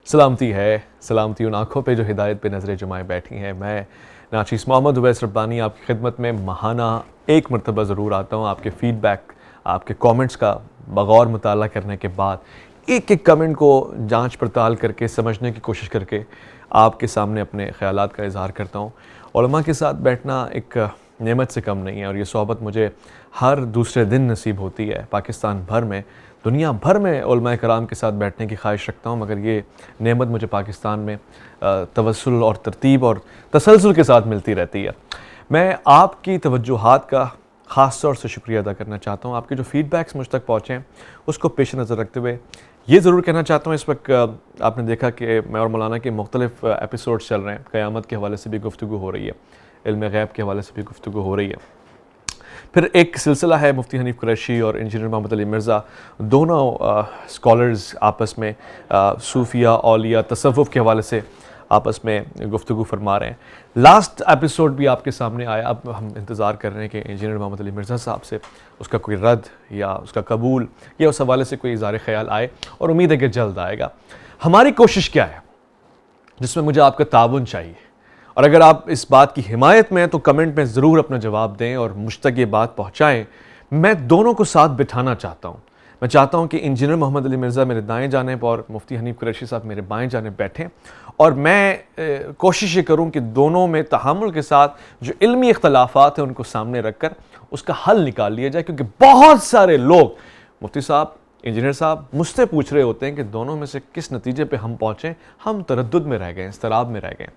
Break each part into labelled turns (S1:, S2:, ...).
S1: سلامتی ہے، سلامتی ان آنکھوں پہ جو ہدایت پہ نظریں جمائے بیٹھی ہیں۔ میں ناچیز محمد اویس ربانی آپ کی خدمت میں ماہانہ ایک مرتبہ ضرور آتا ہوں، آپ کے فیڈ بیک، آپ کے کامنٹس کا بغور مطالعہ کرنے کے بعد ایک ایک کمنٹ کو جانچ پڑتال کر کے سمجھنے کی کوشش کر کے آپ کے سامنے اپنے خیالات کا اظہار کرتا ہوں۔ علماء کے ساتھ بیٹھنا ایک نعمت سے کم نہیں ہے، اور یہ صحبت مجھے ہر دوسرے دن نصیب ہوتی ہے۔ پاکستان بھر میں، دنیا بھر میں علماء کرام کے ساتھ بیٹھنے کی خواہش رکھتا ہوں، مگر یہ نعمت مجھے پاکستان میں توسل اور ترتیب اور تسلسل کے ساتھ ملتی رہتی ہے۔ میں آپ کی توجہات کا خاص طور سے شکریہ ادا کرنا چاہتا ہوں۔ آپ کے جو فیڈ بیکس مجھ تک پہنچے ہیں اس کو پیش نظر رکھتے ہوئے یہ ضرور کہنا چاہتا ہوں، اس وقت آپ نے دیکھا کہ میں اور مولانا کے مختلف ایپیسوڈز چل رہے ہیں۔ قیامت کے حوالے سے بھی گفتگو ہو رہی ہے، علم غیب کے حوالے سے بھی گفتگو ہو رہی ہے، پھر ایک سلسلہ ہے مفتی حنیف قریشی اور انجینئر محمد علی مرزا، دونوں اسکالرز آپس میں صوفیہ، اولیاء، تصوف کے حوالے سے آپس میں گفتگو فرما رہے ہیں۔ لاسٹ ایپیسوڈ بھی آپ کے سامنے آیا، اب ہم انتظار کر رہے ہیں کہ انجینئر محمد علی مرزا صاحب سے اس کا کوئی رد یا اس کا قبول یا اس حوالے سے کوئی اظہار خیال آئے، اور امید ہے کہ جلد آئے گا۔ ہماری کوشش کیا ہے، جس میں مجھے آپ کا تعاون چاہیے، اور اگر آپ اس بات کی حمایت میں ہیں تو کمنٹ میں ضرور اپنا جواب دیں اور مجھ تک یہ بات پہنچائیں۔ میں دونوں کو ساتھ بٹھانا چاہتا ہوں۔ میں چاہتا ہوں کہ انجینئر محمد علی مرزا میرے دائیں جانب اور مفتی حنیف قریشی صاحب میرے بائیں جانب بیٹھیں، اور میں کوشش یہ کروں کہ دونوں میں تحمل کے ساتھ جو علمی اختلافات ہیں ان کو سامنے رکھ کر اس کا حل نکال لیا جائے، کیونکہ بہت سارے لوگ مفتی صاحب، انجینئر صاحب مجھ سے پوچھ رہے ہوتے ہیں کہ دونوں میں سے کس نتیجے پہ ہم پہنچیں۔ ہم تردد میں رہ گئے، اضطراب میں رہ گئے۔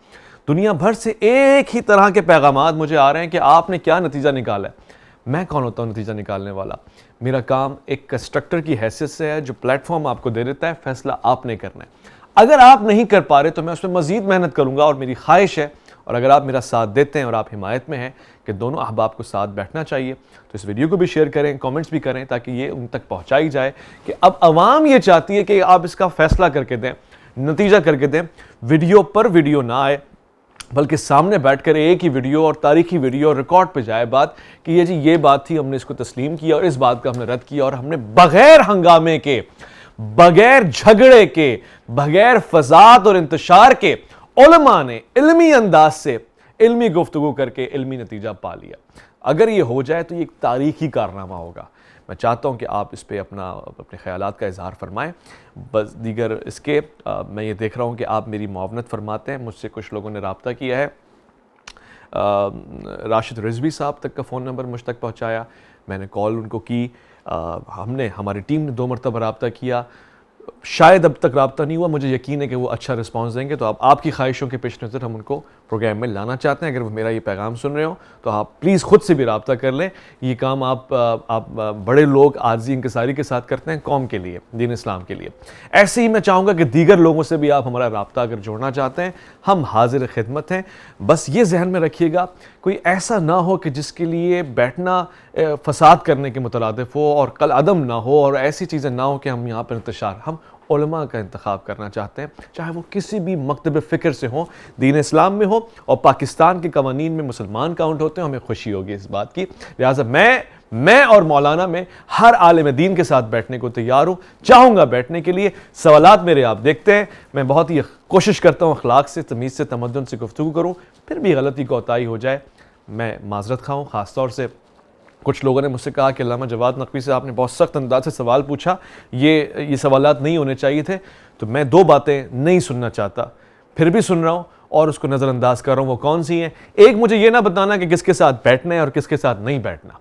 S1: دنیا بھر سے ایک ہی طرح کے پیغامات مجھے آ رہے ہیں کہ آپ نے کیا نتیجہ نکالا ہے۔ میں کون ہوتا ہوں نتیجہ نکالنے والا؟ میرا کام ایک کنسٹرکٹر کی حیثیت سے ہے جو پلیٹ فارم آپ کو دے دیتا ہے، فیصلہ آپ نے کرنا ہے۔ اگر آپ نہیں کر پا رہے تو میں اس میں مزید محنت کروں گا، اور میری خواہش ہے، اور اگر آپ میرا ساتھ دیتے ہیں اور آپ حمایت میں ہیں کہ دونوں احباب کو ساتھ بیٹھنا چاہیے، تو اس ویڈیو کو بھی شیئر کریں، کامنٹس بھی کریں، تاکہ یہ ان تک پہنچائی جائے کہ اب عوام یہ چاہتی ہے کہ آپ اس کا فیصلہ کر کے دیں، نتیجہ کر کے دیں۔ ویڈیو پر ویڈیو نہ آئے، بلکہ سامنے بیٹھ کر ایک ہی ویڈیو اور تاریخی ویڈیو ریکارڈ پہ جائے بات کہ یہ جی یہ بات تھی، ہم نے اس کو تسلیم کیا اور اس بات کا ہم نے رد کیا، اور ہم نے بغیر ہنگامے کے، بغیر جھگڑے کے، بغیر فساد اور انتشار کے علماء نے علمی انداز سے علمی گفتگو کر کے علمی نتیجہ پا لیا۔ اگر یہ ہو جائے تو یہ ایک تاریخی کارنامہ ہوگا۔ میں چاہتا ہوں کہ آپ اس پہ اپنے خیالات کا اظہار فرمائیں۔ بس دیگر اس کے میں یہ دیکھ رہا ہوں کہ آپ میری معاونت فرماتے ہیں۔ مجھ سے کچھ لوگوں نے رابطہ کیا ہے، راشد رضوی صاحب تک کا فون نمبر مجھ تک پہنچایا، میں نے کال ان کو کی، ہماری ٹیم نے 2 مرتبہ رابطہ کیا، شاید اب تک رابطہ نہیں ہوا، مجھے یقین ہے کہ وہ اچھا رسپانس دیں گے، تو آپ کی خواہشوں کے پیش نظر ہم ان کو پروگرام میں لانا چاہتے ہیں۔ اگر وہ میرا یہ پیغام سن رہے ہو تو آپ پلیز خود سے بھی رابطہ کر لیں۔ یہ کام آپ بڑے لوگ عاجزی انکساری کے ساتھ کرتے ہیں قوم کے لیے، دین اسلام کے لیے۔ ایسے ہی میں چاہوں گا کہ دیگر لوگوں سے بھی آپ ہمارا رابطہ اگر جوڑنا چاہتے ہیں، ہم حاضر خدمت ہیں۔ بس یہ ذہن میں رکھیے گا، کوئی ایسا نہ ہو کہ جس کے لیے بیٹھنا فساد کرنے کے مترادف ہو اور کل عدم نہ ہو، اور ایسی چیزیں نہ ہو کہ ہم یہاں پر انتشار، ہم علماء کا انتخاب کرنا چاہتے ہیں، چاہے وہ کسی بھی مکتب فکر سے ہوں، دین اسلام میں ہو، اور پاکستان کے قوانین میں مسلمان کاؤنٹ ہوتے ہیں، ہمیں خوشی ہوگی اس بات کی۔ لہٰذا میں اور مولانا میں ہر عالم دین کے ساتھ بیٹھنے کو تیار ہوں، چاہوں گا بیٹھنے کے لیے۔ سوالات میرے آپ دیکھتے ہیں، میں بہت ہی کوشش کرتا ہوں اخلاق سے، تمیز سے، تمدن سے گفتگو کروں، پھر بھی غلطی کوتاہی ہو جائے میں معذرت خواہ ہوں۔ خاص طور سے کچھ لوگوں نے مجھ سے کہا کہ علامہ جواد نقوی سے آپ نے بہت سخت انداز سے سوال پوچھا، یہ سوالات نہیں ہونے چاہیے تھے، تو میں 2 باتیں نہیں سننا چاہتا، پھر بھی سن رہا ہوں اور اس کو نظر انداز کر رہا ہوں۔ وہ کون سی ہیں؟ ایک، مجھے یہ نہ بتانا کہ کس کے ساتھ بیٹھنا ہے اور کس کے ساتھ نہیں بیٹھنا،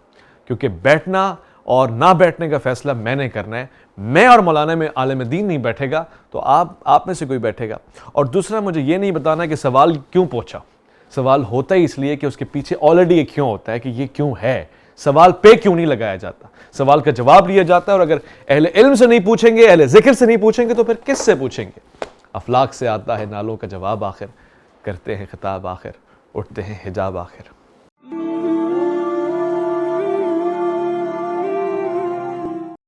S1: کیونکہ بیٹھنا اور نہ بیٹھنے کا فیصلہ میں نے کرنا ہے۔ میں اور مولانا میں عالم دین نہیں بیٹھے گا تو آپ میں سے کوئی بیٹھے گا۔ اور دوسرا، مجھے یہ نہیں بتانا کہ سوال کیوں پوچھا۔ سوال ہوتا ہی اس لیے کہ اس کے پیچھے آلریڈی ایک کیوں ہوتا ہے کہ یہ کیوں ہے، سوال پہ کیوں نہیں لگایا جاتا، سوال کا جواب لیا جاتا ہے۔ اور اگر اہل علم سے نہیں پوچھیں گے، اہل ذکر سے نہیں پوچھیں گے تو پھر کس سے پوچھیں گے؟ افلاک سے آتا ہے نالوں کا جواب آخر، کرتے ہیں خطاب آخر، اٹھتے ہیں حجاب آخر۔